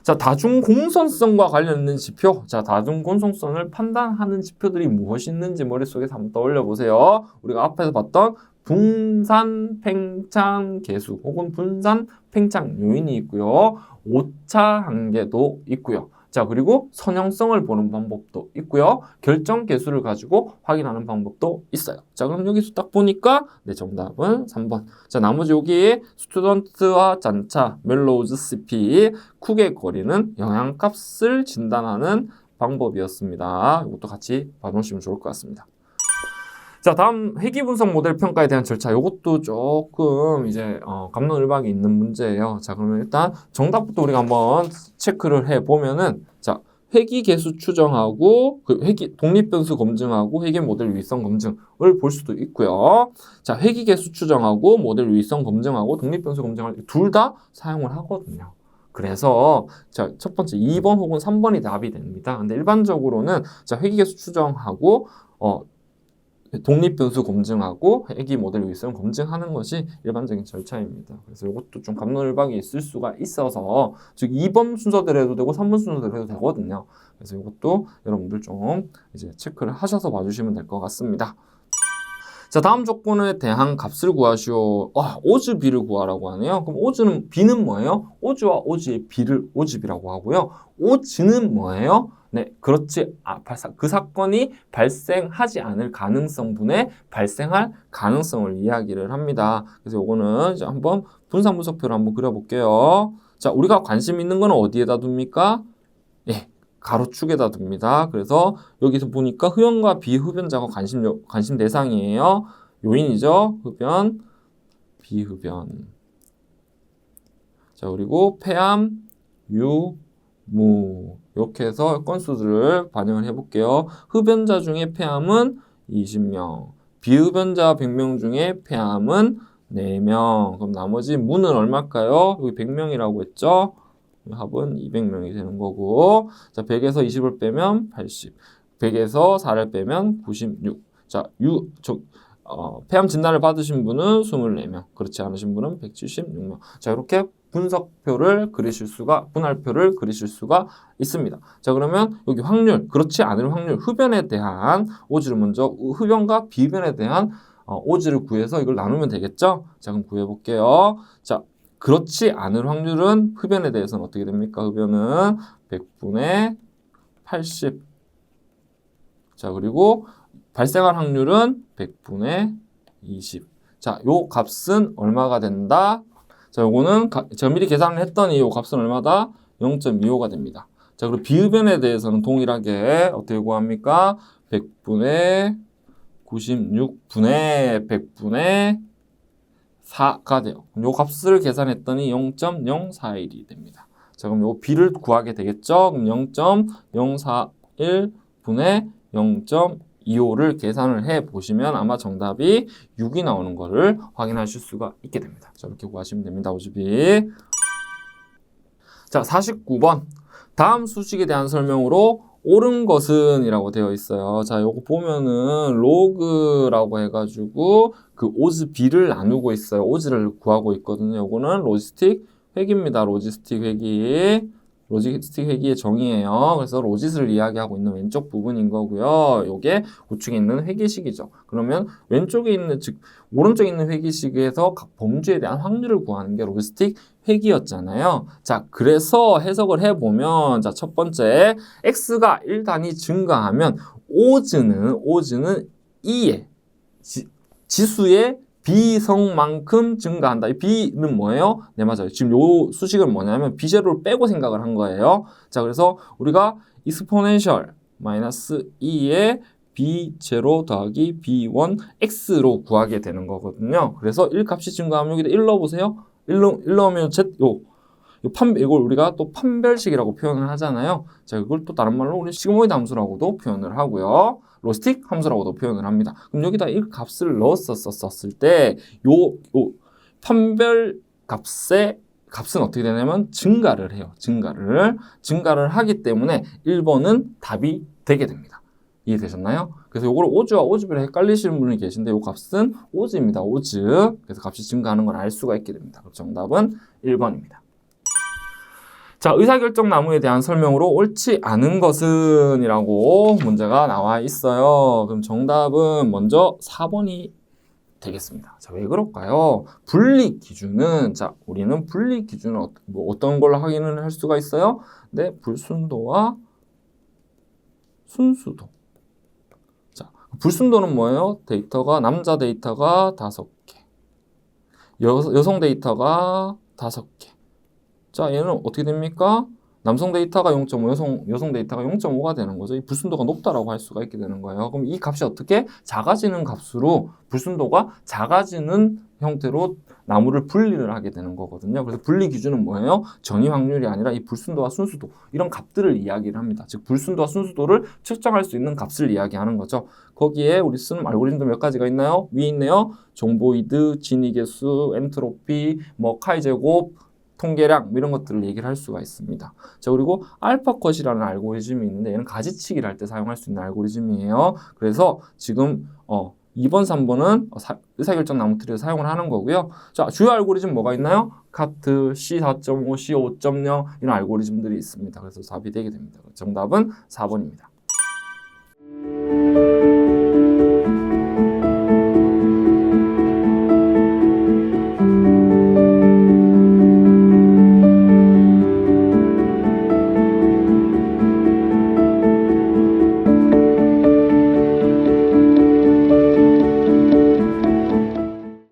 자, 다중공손성과 관련 있는 지표. 자, 다중공손성을 판단하는 지표들이 무엇이 있는지 머릿속에서 한번 떠올려 보세요. 우리가 앞에서 봤던 분산 팽창 계수 혹은 분산 팽창 요인이 있고요. 오차 한계도 있고요. 자, 그리고 선형성을 보는 방법도 있고요. 결정 계수를 가지고 확인하는 방법도 있어요. 자, 그럼 여기서 딱 보니까 네, 정답은 3번. 자, 나머지 여기에 스튜던트와 잔차, 멜로우즈, CP, 쿡의 거리는 영향값을 진단하는 방법이었습니다. 이것도 같이 봐놓으시면 좋을 것 같습니다. 자, 다음 회귀 분석 모델 평가에 대한 절차. 이것도 조금 이제 갑론을박이 있는 문제예요. 자, 그러면 일단 정답부터 우리가 한번 체크를 해 보면은 자, 회귀 개수 추정하고 그 회귀 독립 변수 검증하고 회귀 모델 유의성 검증을 볼 수도 있고요. 자, 회귀 개수 추정하고 모델 유의성 검증하고 독립 변수 검증을 둘 다 사용을 하거든요. 그래서 자, 첫 번째 2번 혹은 3번이 답이 됩니다. 근데 일반적으로는 자, 회귀 개수 추정하고 독립변수 검증하고 회귀 모델 유의성 검증하는 것이 일반적인 절차입니다. 그래서 이것도 좀 갑론을박이 있을 수가 있어서 즉 2번 순서대로 해도 되고 3번 순서대로 해도 되거든요. 그래서 이것도 여러분들 좀 이제 체크를 하셔서 봐주시면 될 것 같습니다. 자, 다음 조건에 대한 값을 구하시오. 오즈 B를 구하라고 하네요. 그럼 오즈는 B는 뭐예요? 오즈와 오즈의 B를 오즈 B라고 하고요. 오즈는 뭐예요? 네, 그렇지. 그 사건이 발생하지 않을 가능성분의 발생할 가능성을 이야기를 합니다. 그래서 요거는 이제 한번 분산 분석표를 한번 그려볼게요. 자, 우리가 관심 있는 거는 어디에다 둡니까? 예, 가로축에다 둡니다. 그래서 여기서 보니까 흡연과 비흡연자가 관심 대상이에요. 요인이죠. 흡연, 비흡연. 자, 그리고 폐암, 무. 이렇게 해서 건수들을 반영을 해볼게요. 흡연자 중에 폐암은 20명, 비흡연자 100명 중에 폐암은 4명. 그럼 나머지 무는 얼마일까요? 여기 100명이라고 했죠? 합은 200명이 되는 거고, 자, 100에서 20을 빼면 80, 100에서 4를 빼면 96. 자, 폐암 진단을 받으신 분은 24명, 그렇지 않으신 분은 176명. 자, 이렇게 분석표를 그리실 수가, 분할표를 그리실 수가 있습니다. 자, 그러면 여기 확률, 그렇지 않을 확률, 흡연에 대한 오즈를 먼저, 흡연과 비흡연에 대한 오즈를 구해서 이걸 나누면 되겠죠? 자, 그럼 구해볼게요. 자, 그렇지 않을 확률은 흡연에 대해서는 어떻게 됩니까? 흡연은 100분의 80. 자, 그리고 발생할 확률은 100분의 20. 자, 요 값은 얼마가 된다? 자, 요거는 제가 미리 계산을 했더니 요 값은 얼마다? 0.25가 됩니다. 자, 그리고 비흡연에 대해서는 동일하게 어떻게 구합니까? 100분의 96분의 100분의 4가 돼요. 요 값을 계산했더니 0.041이 됩니다. 자, 그럼 요 B를 구하게 되겠죠? 그럼 0.041분의 0.25를 계산을 해 보시면 아마 정답이 6이 나오는 거를 확인하실 수가 있게 됩니다. 자, 이렇게 구하시면 됩니다. 오즈비. 자, 49번. 다음 수식에 대한 설명으로 옳은 것은 이라고 되어 있어요. 자, 요거 보면은 로그라고 해가지고 그 오즈 B를 나누고 있어요. 오즈를 구하고 있거든요. 요거는 로지스틱 회기입니다. 로지스틱 회기. 로지스틱 회기의 정의예요. 그래서 로짓을 이야기하고 있는 왼쪽 부분인 거고요. 요게 우측에 있는 회기식이죠. 그러면 왼쪽에 있는, 즉 오른쪽에 있는 회기식에서 각 범주에 대한 확률을 구하는 게 로지스틱 회기였잖아요. 자, 그래서 해석을 해보면, 자, 첫 번째, x가 1단위 증가하면 오즈는 2의 지수의 B성만큼 증가한다. 이 B는 뭐예요? 네, 맞아요. 지금 요 수식은 뭐냐면 B0를 빼고 생각을 한 거예요. 자, 그래서 우리가 exponential 마이너스 2의 B0 더하기 B1 X로 구하게 되는 거거든요. 그래서 1 값이 증가하면 여기다 1 넣어보세요. 1 넣으면 이걸 우리가 또 판별식이라고 표현을 하잖아요. 자, 이걸 또 다른 말로 우리 시그모이드 함수라고도 표현을 하고요. 로스틱 함수라고도 표현을 합니다. 그럼 여기다 이 값을 넣었었을 때, 판별 값은 어떻게 되냐면 증가를 해요. 증가를 하기 때문에 1번은 답이 되게 됩니다. 이해되셨나요? 그래서 요거를 오즈와 오즈비를 헷갈리시는 분이 계신데 요 값은 오즈입니다. 오즈. 그래서 값이 증가하는 걸 알 수가 있게 됩니다. 정답은 1번입니다. 자, 의사결정 나무에 대한 설명으로 옳지 않은 것은 이라고 문제가 나와 있어요. 그럼 정답은 먼저 4번이 되겠습니다. 자, 왜 그럴까요? 분리 기준은, 자, 우리는 분리 기준은 어떤 걸로 확인을 할 수가 있어요? 네, 불순도와 순수도. 자, 불순도는 뭐예요? 데이터가, 남자 데이터가 5개. 여성 데이터가 5개. 자, 얘는 어떻게 됩니까? 남성 데이터가 0.5, 여성 데이터가 0.5가 되는 거죠. 이 불순도가 높다라고 할 수가 있게 되는 거예요. 그럼 이 값이 어떻게? 작아지는 값으로 불순도가 작아지는 형태로 나무를 분리를 하게 되는 거거든요. 그래서 분리 기준은 뭐예요? 전위 확률이 아니라 이 불순도와 순수도 이런 값들을 이야기를 합니다. 즉 불순도와 순수도를 측정할 수 있는 값을 이야기하는 거죠. 거기에 우리 쓰는 알고리즘도 몇 가지가 있나요? 위에 있네요. 정보이드, 진위계수, 엔트로피, 뭐 카이제곱, 통계량 이런 것들을 얘기를 할 수가 있습니다. 자, 그리고 알파컷이라는 알고리즘이 있는데 얘는 가지치기를 할 때 사용할 수 있는 알고리즘이에요. 그래서 지금 2번, 3번은 의사결정 나무트리를 사용을 하는 거고요. 자, 주요 알고리즘 뭐가 있나요? 카트, C4.5, C5.0 이런 알고리즘들이 있습니다. 그래서 답이 되게 됩니다. 정답은 4번입니다.